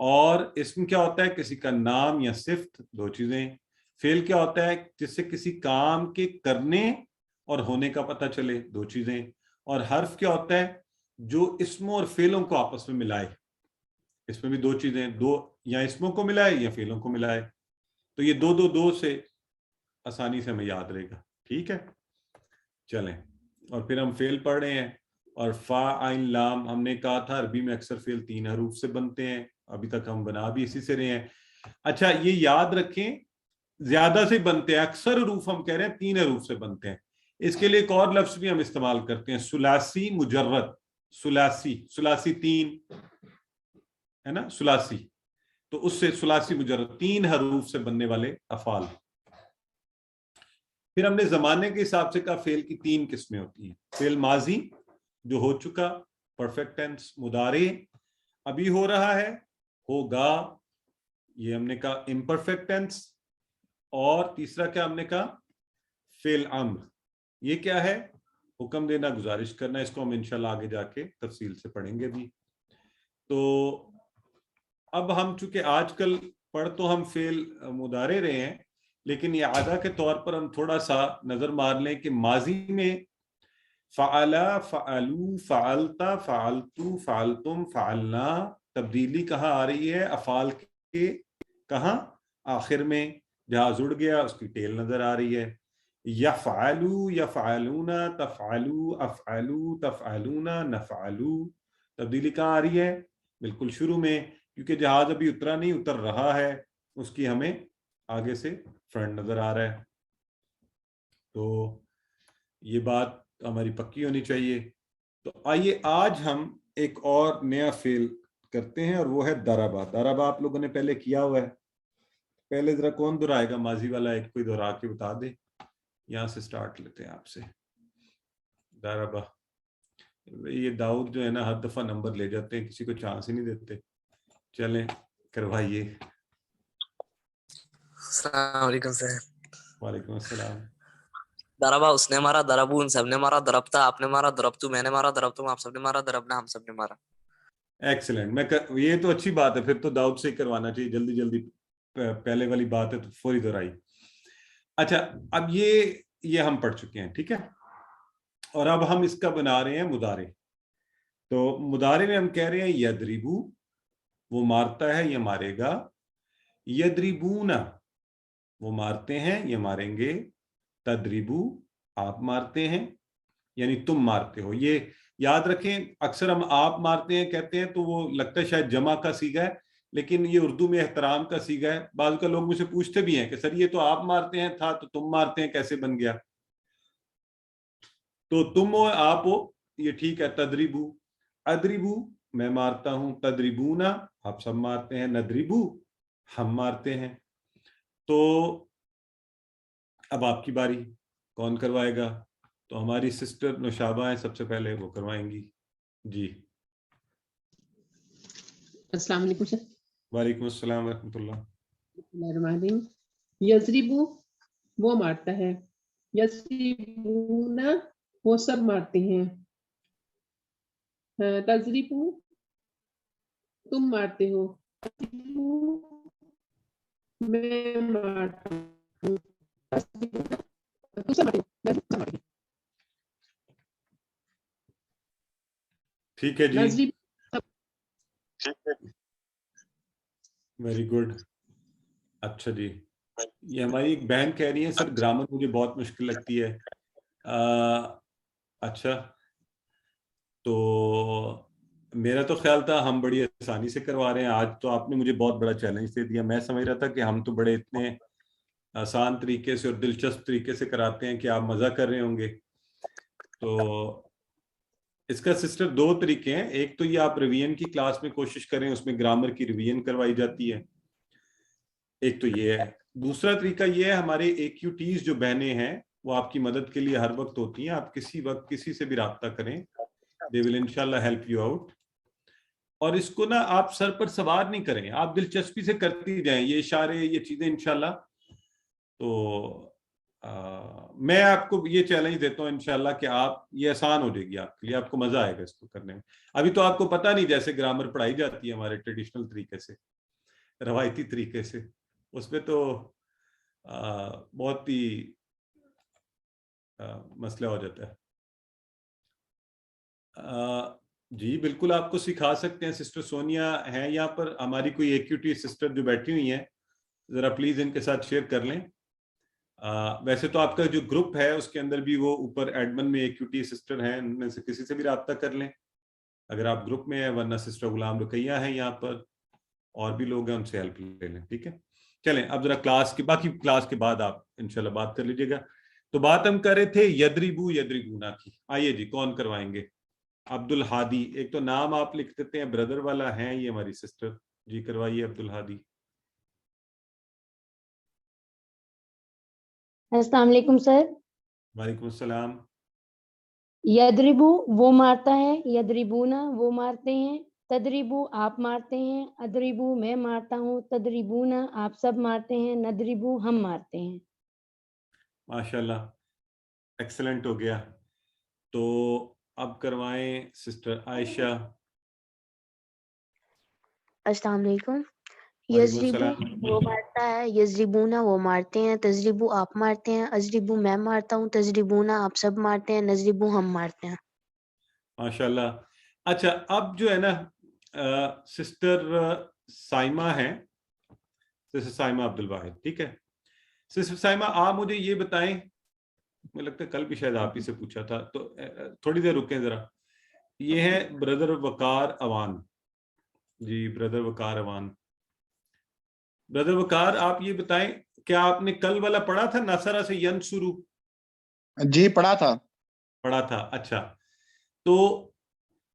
S1: اور اسم کیا ہوتا ہے؟ کسی کا نام یا صفت، دو چیزیں. فعل کیا ہوتا ہے؟ جس سے کسی کام کے کرنے اور ہونے کا پتہ چلے، دو چیزیں. اور حرف کیا ہوتا ہے؟ جو اسموں اور فعلوں کو آپس میں ملائے. اس میں بھی دو چیزیں، دو یا اسموں کو ملائے یا فعلوں کو ملائے. تو یہ دو سے آسانی سے ہمیں یاد رہے گا. ٹھیک ہے، چلیں. اور پھر ہم فعل پڑھ رہے ہیں. اور فا عین لام ہم نے کہا تھا عربی میں اکثر فعل 3 حروف سے بنتے ہیں. ابھی تک ہم بنا بھی اسی سے رہے ہیں. اچھا یہ یاد رکھیں زیادہ سے بنتے ہیں، اکثر حروف ہم کہہ رہے ہیں 3 حروف سے بنتے ہیں. اس کے لیے ایک اور لفظ بھی ہم استعمال کرتے ہیں، ثلاثی مجرد. ثلاثی 3 ہے نا، ثلاثی. تو اس سے ثلاثی مجرد 3 حروف سے بننے والے افعال. پھر ہم نے زمانے کے حساب سے کہا فعل کی 3 قسمیں ہوتی ہیں. فعل ماضی جو ہو چکا، پرفیکٹ ٹینس. مضارع ابھی ہو رہا ہے، ہوگا، یہ ہم نے کہا امپرفیکٹ ٹینس. اور تیسرا کیا ہم نے کہا؟ فعل امر. یہ کیا ہے؟ حکم دینا، گزارش کرنا. اس کو ہم انشاءاللہ آگے جا کے تفصیل سے پڑھیں گے بھی. تو اب ہم چونکہ آج کل پڑھ تو ہم فعل مضارع رہے ہیں، لیکن یہ اعادہ کے طور پر ہم تھوڑا سا نظر مار لیں کہ ماضی میں فعلا، فعلو، فعلتا، فعلتو، فعلتم، فعلنا، تبدیلی کہاں آ رہی ہے؟ افعال کے کہاں؟ آخر میں. جہاں جڑ گیا اس کی ٹیل نظر آ رہی ہے. یفعلو، یفعلون، تفعلو، افعلو، تفعلون، نفعلو. تبدیلی کہاں آ رہی ہے؟ بالکل شروع میں، کیونکہ جہاز ابھی اترا نہیں، اتر رہا ہے. اس کی ہمیں آگے سے فرنٹ نظر آ رہا ہے. تو یہ بات ہماری پکی ہونی چاہیے. تو آئیے آج ہم ایک اور نیا فعل کرتے ہیں، اور وہ ہے ضربہ. ضربہ آپ لوگوں نے پہلے کیا ہوا ہے. پہلے ذرا کون دہرائے گا؟ ماضی والا ایک کوئی دہرا کے بتا دے. یہاں سے سٹارٹ لیتے ہیں آپ سے. ضربہ. یہ داؤد جو ہے نا ہر دفعہ نمبر لے جاتے ہیں، کسی کو چانس ہی نہیں دیتے. چلیں کروائیے.
S2: السلام علیکم سر.
S1: وعلیکم السلام.
S2: ضربہ اس نے مارا، ضربو ان سب نے مارا، ضربتا آپ نے مارا، ضربتو میں نے مارا، ضربتم آپ سب نے مارا، ضربنا ہم سب نے مارا.
S1: ایکسلنٹ. یہ تو اچھی بات ہے، پھر تو داؤد سے ہی کروانا چاہیے. جلدی جلدی پہلے والی بات ہے تو فوری دہرائی. اچھا اب یہ ہم پڑھ چکے ہیں، ٹھیک ہے. اور اب ہم اس کا بنا رہے ہیں مضارع. تو مضارع میں ہم کہہ رہے ہیں یضربو، وہ مارتا ہے یا مارے گا. یضربون، وہ مارتے ہیں یا ماریں گے. تضربو، آپ مارتے ہیں یعنی تم مارتے ہو. یہ یاد رکھیں، اکثر ہم آپ مارتے ہیں کہتے ہیں تو وہ لگتا ہے شاید جمع کا صیغہ ہے، لیکن یہ اردو میں احترام کا صیغہ ہے. بعض کا لوگ مجھ سے پوچھتے بھی ہیں کہ سر یہ تو آپ مارتے ہیں تھا تو تم مارتے ہیں کیسے بن گیا؟ تو تم ہو آپ ہو یہ ٹھیک ہے. تضربو، اضربو میں مارتا ہوں. تضربونا آپ سب مارتے ہیں. نضربو ہم مارتے ہیں. تو اب آپ کی باری، کون کروائے گا؟ تو ہماری سسٹر نوشابہ ہیں، سب سے پہلے وہ کروائیں گی. جی
S3: السلام علیکم سر.
S1: وعلیکم السلام ورحمۃ اللہ.
S3: یضربو وہ مارتا ہے. یضربون وہ سب مارتے ہیں. تضربو تم مارتے ہو. میں مارتا ہوں.
S1: ٹھیک ہے جی، ویری گڈ. اچھا جی، یہ ہماری ایک بہن کہہ رہی ہے سر گرامر مجھے بہت مشکل لگتی ہے. اچھا تو میرا تو خیال تھا ہم بڑی آسانی سے کروا رہے ہیں. آج تو آپ نے مجھے بہت بڑا چیلنج دے دیا. میں سمجھ رہا تھا کہ ہم تو بڑے اتنے آسان طریقے سے اور دلچسپ طریقے سے کراتے ہیں کہ آپ مزہ کر رہے ہوں گے. تو اس کا سسٹر 2 طریقے ہیں. ایک تو یہ آپ ریویژن کی کلاس میں کوشش کریں، اس میں گرامر کی ریویژن کروائی جاتی ہے. ایک تو یہ ہے. دوسرا طریقہ یہ ہے ہمارے AQTs جو بہنیں ہیں وہ آپ کی مدد کے لیے ہر وقت ہوتی ہیں. آپ کسی وقت کسی سے بھی رابطہ کریں، they will انشاءاللہ help you out. اور اس کو نا آپ سر پر سوار نہیں کریں، آپ دلچسپی سے کرتی جائیں. یہ اشارے، یہ چیزیں انشاءاللہ تو میں آپ کو یہ چیلنج دیتا ہوں انشاءاللہ کہ آپ یہ آسان ہو جائے گی آپ کے لیے, آپ کو مزہ آئے گا اس کو کرنے میں. ابھی تو آپ کو پتہ نہیں جیسے گرامر پڑھائی جاتی ہے ہمارے ٹریڈیشنل طریقے سے, روایتی طریقے سے, اس میں تو بہت ہی مسئلہ ہو جاتا ہے. جی بالکل آپ کو سکھا سکتے ہیں. سسٹر سونیا ہیں یہاں پر, ہماری کوئی ایکیوٹی سسٹر جو بیٹھی ہوئی ہیں, ذرا پلیز ان کے ساتھ شیئر کر لیں. ویسے تو آپ کا جو گروپ ہے اس کے اندر بھی وہ اوپر ایڈمن میں ایکیوٹی سسٹر ہیں, ان میں سے کسی سے بھی رابطہ کر لیں اگر آپ گروپ میں ہیں, ورنہ سسٹر غلام رقیہ ہیں یہاں پر, اور بھی لوگ ہیں, ان سے ہیلپ لے لیں. ٹھیک ہے, چلیں اب ذرا کلاس کی باقی کلاس کے بعد آپ انشاءاللہ بات کر لیجیے گا. تو بات ہم کر رہے تھے یدریبو یدریبونا کی. آئیے جی, کون کروائیں گے؟ عبد الحادی, ایک تو نام آپ لکھ دیتے ہیں, بردر والا ہیں یہ ہماری سسٹر. جی کروائیے عبد الحادی.
S4: السلام علیکم سر.
S1: وعلیکم السلام.
S4: یدریبو وہ مارتا ہے, یدریبونا وہ مارتے ہیں, تدریبو آپ مارتے ہیں, ادریبو میں مارتا ہوں, تدریبونا آپ سب مارتے ہیں, ندریبو ہم مارتے ہیں.
S1: ماشاءاللہ ایکسلنٹ ہو گیا. تو اب کروائیں سسٹر عائشہ.
S5: السلام علیکم.
S1: وعلیکم
S5: یزریبو
S1: السلام.
S5: وہ مارتا ہے, یزریبونا وہ مارتے ہیں, تزریبو آپ مارتے ہیں, ازریبو میں مارتا ہوں, تزریبونا آپ سب مارتے ہیں, نزریبو ہم مارتے ہیں.
S1: ماشاءاللہ. اچھا اب جو ہے نا سسٹر سائمہ ہیں, سسٹر سائمہ عبد الواحد. ٹھیک ہے سسٹر سائمہ, آپ مجھے یہ بتائیں, مجھے لگتا ہے کل بھی شاید آپ ہی سے پوچھا تھا, تو تھوڑی دیر رکیں ذرا. یہ ہے بردر وقار اوان. جی بردر وقار اوان. بردر وقار آپ یہ بتائیں, کیا آپ نے کل والا پڑھا تھا ناصرہ سے ینصرو؟
S6: جی پڑھا تھا.
S1: پڑھا تھا. اچھا تو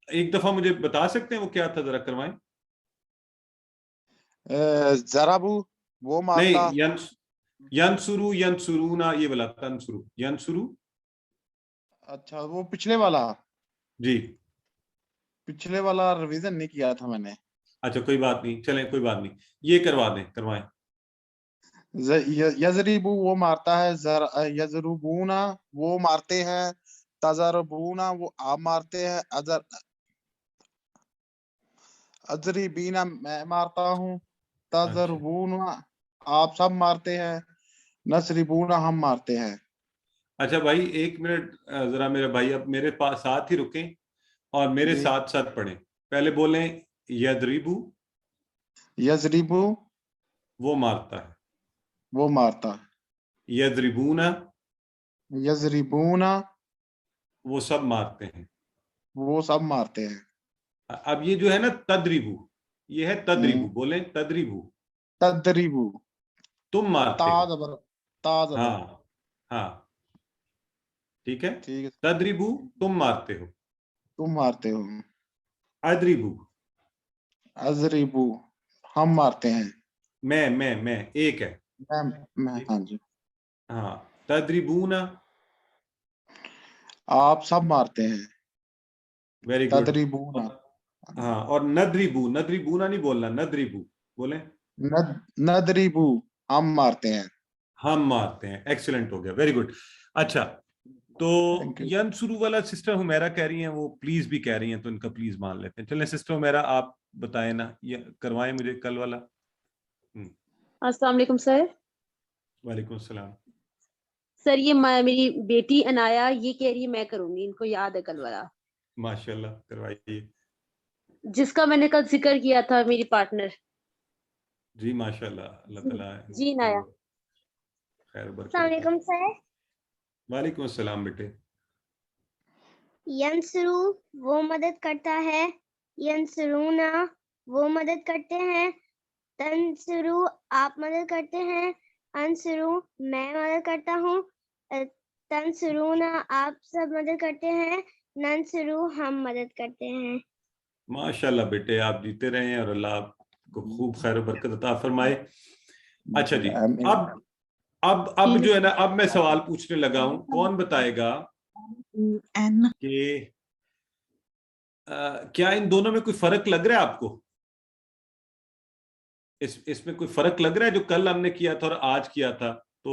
S1: ایک دفعہ مجھے بتا سکتے ہیں وہ کیا تھا, ذرا کروائیں.
S6: ضربو وہ مارتا.
S1: نہیں, ینصرو ینصرونا یہ والا, تنصرو ینصرو.
S6: اچھا وہ پچھلے والا,
S1: جی
S6: پچھلے والا ریویژن نہیں کیا تھا میں نے.
S1: اچھا کوئی بات نہیں, چلیں کوئی بات نہیں, یہ کروا دیں, کروائیں.
S6: یزریبو وہ مارتا ہے, یزربونا وہ مارتے ہیں, تزربونا وہ آپ مارتے ہیں, ازریبینا میں مارتا ہوں, تزربونا آپ سب مارتے ہیں, نصربونا ہم مارتے ہیں.
S1: اچھا بھائی ایک منٹ ذرا, میرے بھائی اب میرے پاس ساتھ ہی رکیں اور میرے
S6: جی.
S1: ساتھ ساتھ پڑھیں. پہلے بولیں یدریبو
S6: یزریبو
S1: وہ مارتا ہے,
S6: وہ مارتا ہے,
S1: یدریبونا
S6: یزریبونا
S1: وہ سب مارتے ہیں.
S6: وہ سب مارتے ہیں.
S1: اب یہ جو ہے نا تدریبو, یہ ہے تدریبو. بولیں تدریبو,
S6: تدریبو
S1: تم مارتے ہو.
S6: تاز
S1: ہاں ہاں ٹھیک ہے,
S6: ٹھیک ہے,
S1: تدریبو تم مارتے ہو,
S6: تم مارتے ہو,
S1: ادریبو
S6: ازریبو ہم مارتے ہیں.
S1: میں ایک ہے.
S6: میں ہاں جی.
S1: ہاں تدریبونا
S6: آپ سب مارتے ہیں.
S1: Very good.
S6: تدریبونا.
S1: ہاں اور ندریبو, ندریبونا نہیں بولنا, ندریبو بولیں.
S6: ندریبو ہم مارتے ہیں.
S1: ہم مارتے ہیں. ایکسلنٹ ہو گیا, ویری گڈ. اچھا تو
S6: Thank you.
S1: ینصرو والا سسٹر حمیرہ کہہ رہی ہیں, وہ پلیز بھی کہہ رہی ہیں, تو ان کا پلیز مان لیتے ہیں. چلیں سسٹر حمیرہ آپ بتائیں نا, یہ کروائیں مجھے کل والا.
S7: السلام علیکم سر.
S1: وعلیکم السلام.
S7: سر یہ میری بیٹی انایا یہ کہہ رہی ہے میں کروں گی, ان کو یاد ہے کل والا
S1: ماشاءاللہ کروائیے.
S7: جس کا میں نے کل ذکر کیا تھا, میری پارٹنر.
S1: جی ماشاءاللہ, اللہ تعالیٰ
S7: جی انایا.
S1: خیر برکت.
S8: السلام علیکم سر.
S1: وعلیکم السلام بیٹے.
S8: ینصرو وہ مدد کرتا ہے, ینصرونا وہ مدد کرتے ہیں, تنصرو آپ مدد کرتے ہیں, انصرو میں مدد کرتا ہوں, تنصرونا آپ سب مدد کرتے ہیں, ننصرو ہم مدد کرتے ہیں.
S1: ماشاءاللہ بیٹے, آپ جیتے رہے ہیں اور اللہ آپ کو خوب خیر و برکت عطا فرمائے. اچھا جی, اب جو ہے نا, اب میں سوال پوچھنے لگا ہوں. کون بتائے گا کہ کیا ان دونوں میں کوئی فرق لگ رہا ہے آپ کو؟ اس میں کوئی فرق لگ رہا ہے جو کل ہم نے کیا تھا اور آج کیا تھا؟ تو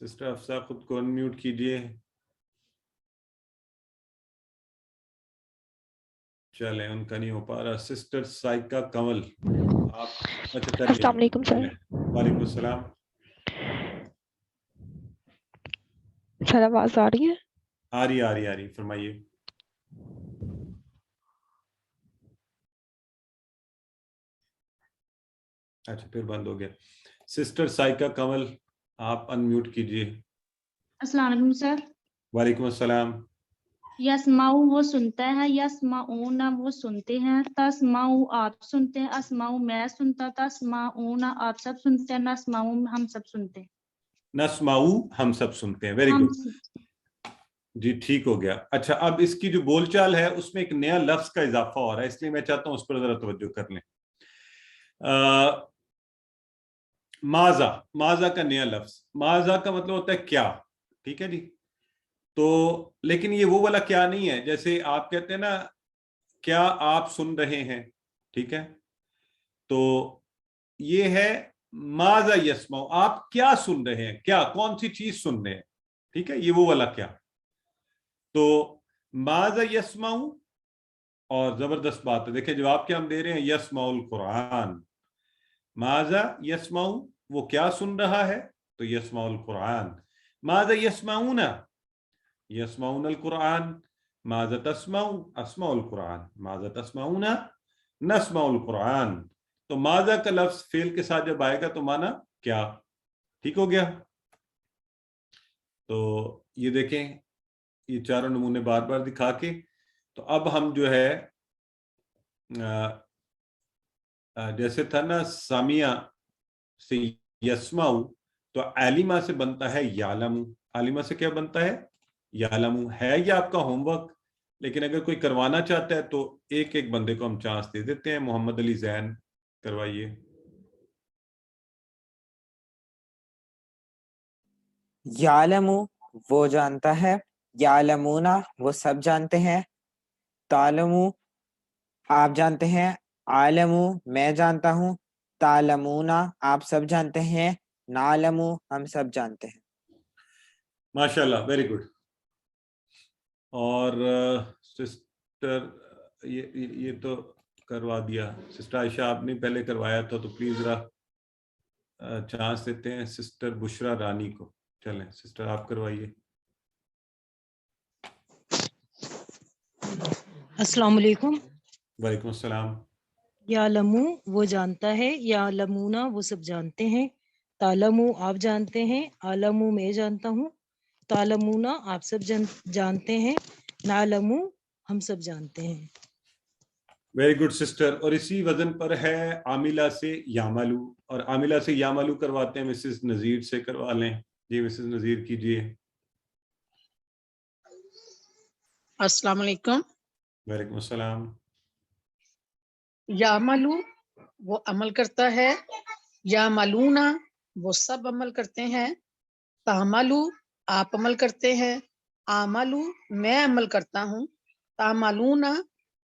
S1: سسٹر افسا خود کو انمیوٹ کیجئے. چلیں ان کا نہیں ہو پا رہا. سسٹر سائکا کنول آپ. اچھا
S9: السلام علیکم سر.
S1: وعلیکم السلام.
S9: سر آواز آ رہی ہے؟
S1: آ رہی فرمائیے. اچھا پھر بند ہو گیا. سسٹر سائکا کنول آپ انمیوٹ کیجئے.
S10: السلام علیکم سر.
S1: وعلیکم السلام.
S10: یسماؤ وہ سنتا ہے، یسمعون وہ سنتے ہیں، تسماؤ آپ سنتے ہیں، اسماؤ میں سنتا، تسمعون آپ سب سنتے ہیں، نسماؤ ہم سب سنتے ہیں.
S1: نسماؤ ہم سب سنتے ہیں. ویری گڈ جی ٹھیک ہو گیا. اچھا اب اس کی جو بول چال ہے اس میں ایک نیا لفظ کا اضافہ ہو رہا ہے، اس لیے میں چاہتا ہوں اس پر ذرا توجہ کر لیں. ماذا، ماذا کا نیا لفظ. ماذا کا مطلب ہوتا ہے کیا، ٹھیک ہے جی. تو لیکن یہ وہ والا کیا نہیں ہے جیسے آپ کہتے ہیں نا کیا آپ سن رہے ہیں، ٹھیک ہے. تو یہ ہے ماذا یسمعو، آپ کیا سن رہے ہیں، کیا کون سی چیز سن رہے ہیں، ٹھیک ہے. یہ وہ والا کیا. تو ماذا یسمعو، اور زبردست بات ہے دیکھیں جواب کیا ہم دے رہے ہیں، یسمعو القرآن. ماذا یسمعو وہ کیا سن رہا ہے، تو یسمعو القرآن. ماذا یسمعون، یسمعون القرآن. ماذا تسمعو، اسمعو القرآن. ماذا تسمعون، نسمعو القرآن. تو ماذا کا لفظ فعل کے ساتھ جب آئے گا تو مانا کیا. ٹھیک ہو گیا. تو یہ دیکھیں یہ چاروں نمونے بار بار دکھا کے. تو اب ہم جو ہے جیسے تھا نا سامیہ سے یسمعو، تو عالمہ سے بنتا ہے یعلم. عالمہ سے کیا بنتا ہے، یعلم. ہے یہ آپ کا ہوم ورک، لیکن اگر کوئی کروانا چاہتا ہے تو ایک ایک بندے کو ہم چانس دے دیتے ہیں. محمد علی زین کروائیے.
S11: یعلم وہ جانتا ہے، یعلمون وہ سب جانتے ہیں، تعلم آپ جانتے ہیں، عالم میں جانتا ہوں، تعلمون آپ سب جانتے ہیں، نعلم ہم سب جانتے ہیں.
S1: ماشاءاللہ ویری گڈ. اور سسٹر یہ تو کروا دیا. سسٹر عائشہ آپ نے پہلے کروایا تھا تو پلیز ذرا چانس دیتے ہیں سسٹر بشرا رانی کو. چلیں سسٹر آپ کروائیے.
S12: السلام علیکم.
S1: وعلیکم السلام.
S12: یعلمو وہ جانتا ہے، یعلمون وہ سب جانتے ہیں، تعلمو آپ جانتے ہیں، عالمو میں جانتا ہوں، تعلمون آپ سب جانتے ہیں، نعلمو ہم سب جانتے ہیں.
S1: Very good sister. اور اسی وزن پر ہے عاملہ سے یعملو، اور عاملہ سے یعملو کرواتے ہیں مسز نذیر سے. کروا لیں جی مسز نذیر کیجئے.
S13: السلام علیکم.
S1: وعلیکم السلام.
S13: یعملو وہ عمل کرتا ہے، یعملون وہ سب عمل کرتے ہیں، تعملو آپ عمل کرتے ہیں، عملو میں عمل کرتا ہوں، تعملون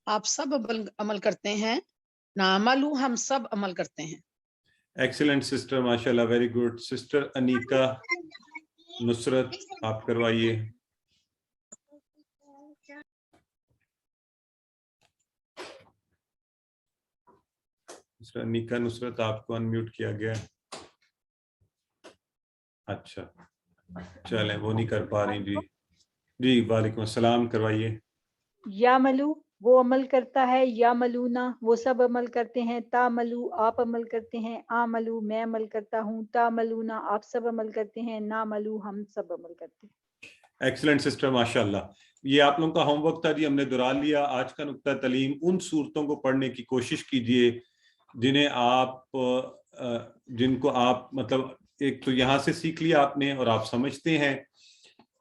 S13: آپ سب عمل کرتے ہیں، نعملو ہم سب عمل کرتے ہیں.
S1: ایکسیلنٹ سسٹر ماشاءاللہ ویری گڈ. سسٹر انیکا نصرت آپ کروائیے. سسٹر انیکا نصرت آپ کو انمیوٹ کیا گیا. اچھا چلیں وہ نہیں کر پا رہی. جی جی وعلیکم السلام کروائیے.
S14: یعملو وہ عمل کرتا ہے، یعملون وہ سب عمل کرتے ہیں، تعملو آپ عمل کرتے ہیں، عملو میں عمل کرتا ہوں، تعملون آپ سب عمل کرتے ہیں، نعملو ہم سب عمل کرتے ہیں.
S1: ایکسلنٹ سسٹر ماشاءاللہ. یہ آپ لوگوں کا ہوم ورک تھا جی، ہم نے دہرا لیا. آج کا نقطہ تعلیم ان صورتوں کو پڑھنے کی کوشش کیجئے جن کو آپ مطلب ایک تو یہاں سے سیکھ لیا آپ نے اور آپ سمجھتے ہیں،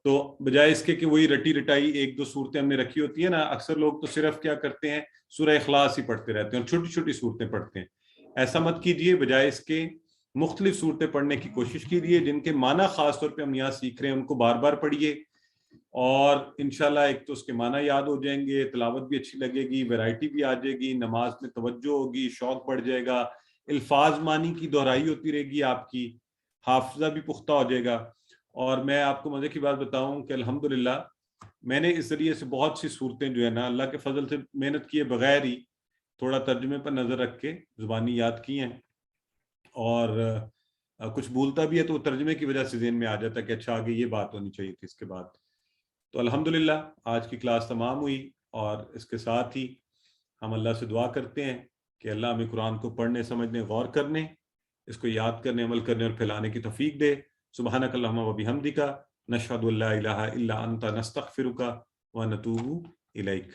S1: تو بجائے اس کے کہ وہی رٹی رٹائی ایک دو صورتیں ہم نے رکھی ہوتی ہیں نا. اکثر لوگ تو صرف کیا کرتے ہیں سورہ اخلاص ہی پڑھتے رہتے ہیں اور چھوٹی چھوٹی صورتیں پڑھتے ہیں. ایسا مت کیجئے. بجائے اس کے مختلف صورتیں پڑھنے کی کوشش کیجئے جن کے معنی خاص طور پہ ہم یہاں سیکھ رہے ہیں، ان کو بار بار پڑھیے اور انشاءاللہ ایک تو اس کے معنی یاد ہو جائیں گے، تلاوت بھی اچھی لگے گی، ویرائٹی بھی آ جائے گی، نماز میں توجہ ہوگی، شوق بڑھ جائے گا، الفاظ معنی کی دہرائی ہوتی رہے گی، آپ کی حافظہ بھی پختہ ہو جائے گا. اور میں آپ کو مزے کی بات بتاؤں کہ الحمدللہ میں نے اس ذریعے سے بہت سی صورتیں جو ہے نا اللہ کے فضل سے محنت کیے بغیر ہی تھوڑا ترجمے پر نظر رکھ کے زبانی یاد کی ہیں، اور کچھ بھولتا بھی ہے تو وہ ترجمے کی وجہ سے ذہن میں آ جاتا ہے کہ اچھا آگے یہ بات ہونی چاہیے تھی اس کے بعد. تو الحمدللہ آج کی کلاس تمام ہوئی، اور اس کے ساتھ ہی ہم اللہ سے دعا کرتے ہیں کہ اللہ ہمیں قرآن کو پڑھنے، سمجھنے، غور کرنے، اس کو یاد کرنے، عمل کرنے اور پھیلانے کی توفیق دے. سبحانک اللہم و بحمدک، نشہد ان لا الہ الا انت، نستغفرک و نتوب الیک.